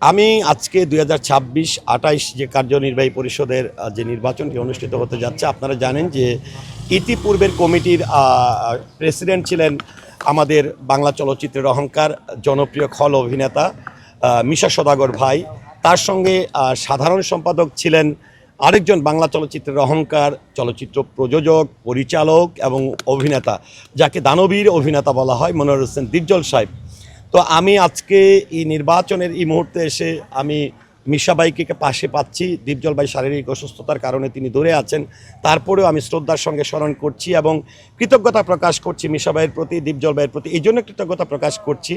আমি আজকে 2026-28 যে কার্যনির্বাহী পরিষদের যে নির্বাচনটি অনুষ্ঠিত হতে যাচ্ছে, আপনারা জানেন যে ইতিপূর্বের কমিটির প্রেসিডেন্ট ছিলেন আমাদের বাংলা চলচ্চিত্রের অহংকার জনপ্রিয় খল অভিনেতা মিশা সওদাগর ভাই। তার সঙ্গে সাধারণ সম্পাদক ছিলেন আরেকজন বাংলা চলচ্চিত্রের অহংকার চলচ্চিত্র প্রযোজক, পরিচালক এবং অভিনেতা, যাকে দানবীর অভিনেতা বলা হয়, মনোয়ার হোসেন ডিপজল সাহেব। তো আমি আজকে এই নির্বাচনের এই মুহূর্তে এসে আমি মিশা ভাইকে পাশে পাচ্ছি। ডিপজল ভাই শারীরিক অসুস্থতার কারণে তিনি দূরে আছেন, তারপরেও আমি শ্রদ্ধার সঙ্গে স্মরণ করছি এবং কৃতজ্ঞতা প্রকাশ করছি মিশা ভাইয়ের প্রতি, ডিপজল ভাইয়ের প্রতি। এই জন্য কৃতজ্ঞতা প্রকাশ করছি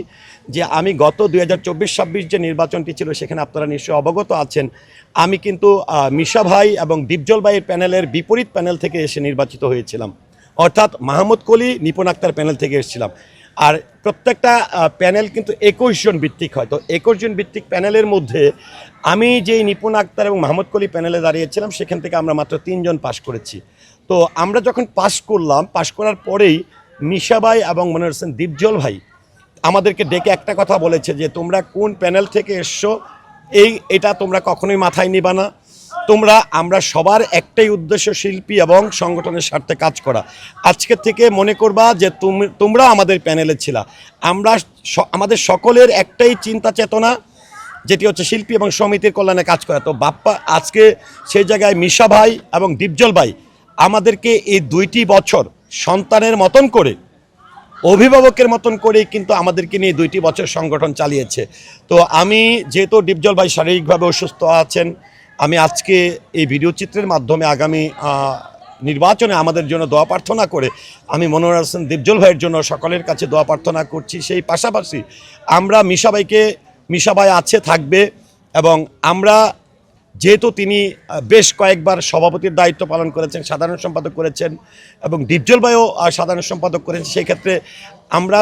যে আমি গত 2024-26 যে নির্বাচনটি ছিল সেখানে আপনারা নিশ্চয়ই অবগত আছেন, আমি কিন্তু মিশা ভাই এবং ডিপজল ভাইয়ের প্যানেলের বিপরীত প্যানেল থেকে এসে নির্বাচিত হয়েছিলাম, অর্থাৎ মাহমুদ কলি, নিপুণ আক্তার প্যানেল থেকে এসেছিলাম। আর প্রত্যেকটা প্যানেল কিন্তু 21 জন ভিত্তিক হয়। তো 21 জন ভিত্তিক প্যানেলের মধ্যে আমি যেই নিপুণ আক্তার এবং মাহমুদ কলি প্যানেলে দাঁড়িয়েছিলাম, সেখান থেকে আমরা মাত্র 3 জন পাশ করেছি। তো আমরা যখন পাশ করলাম, পাশ করার পরেই মিশা ভাই এবং মনোয়ার হোসেন ডিপজল ভাই আমাদেরকে ডেকে একটা কথা বলেছে যে তোমরা কোন প্যানেল থেকে এসছো এটা তোমরা কখনোই মাথায় নিবা না। আমরা সবার একটাই উদ্দেশ্য, শিল্পী এবং সংগঠনের স্বার্থে কাজ করা। আজকের থেকে মনে করবা যে তোমরা আমাদের প্যানেলে ছিলা। আমাদের সকলের একটাই চিন্তা চেতনা, যেটি হচ্ছে শিল্পী এবং সমিতির কল্যাণে কাজ করা। তো বাপ্পা আজকে সেই জায়গায় মিশা ভাই এবং ডিপজল ভাই আমাদেরকে এই 2টি বছর সন্তানের মতন করে, অভিভাবকের মতন করেই কিন্তু আমাদেরকে নিয়ে 2টি বছর সংগঠন চালিয়েছে। তো আমি যেহেতু ডিপজল ভাই শারীরিকভাবে অসুস্থ আছেন, আমি আজকে এই ভিডিও চিত্রের মাধ্যমে আগামী নির্বাচনে আমাদের জন্য দোয়া প্রার্থনা করে আমি মনোয়ার হোসেন ডিপজল ভাইয়ের জন্য সকলের কাছে দোয়া প্রার্থনা করছি। সেই পাশাপাশি আমরা মিশা ভাই আছে, থাকবে, এবং আমরা যেহেতু তিনি বেশ কয়েকবার সভাপতির দায়িত্ব পালন করেছেন, সাধারণ সম্পাদক করেছেন, এবং ডিপজল ভাইও সাধারণ সম্পাদক করেছেন, সেই ক্ষেত্রে আমরা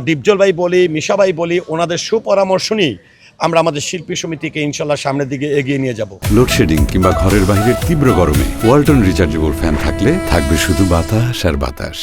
ডিপজল ভাই বলি, মিশা ভাই বলি, ওনাদের সুপরামর্শ নিয়ে আমরা আমাদের শিল্পী সমিতিকে ইনশাল্লাহ সামনের দিকে এগিয়ে নিয়ে যাব। লোডশেডিং কিংবা ঘরের বাইরের তীব্র গরমে ওয়ালটন রিচার্জেবল ফ্যান থাকলে থাকবে শুধু বাতাস আর বাতাস।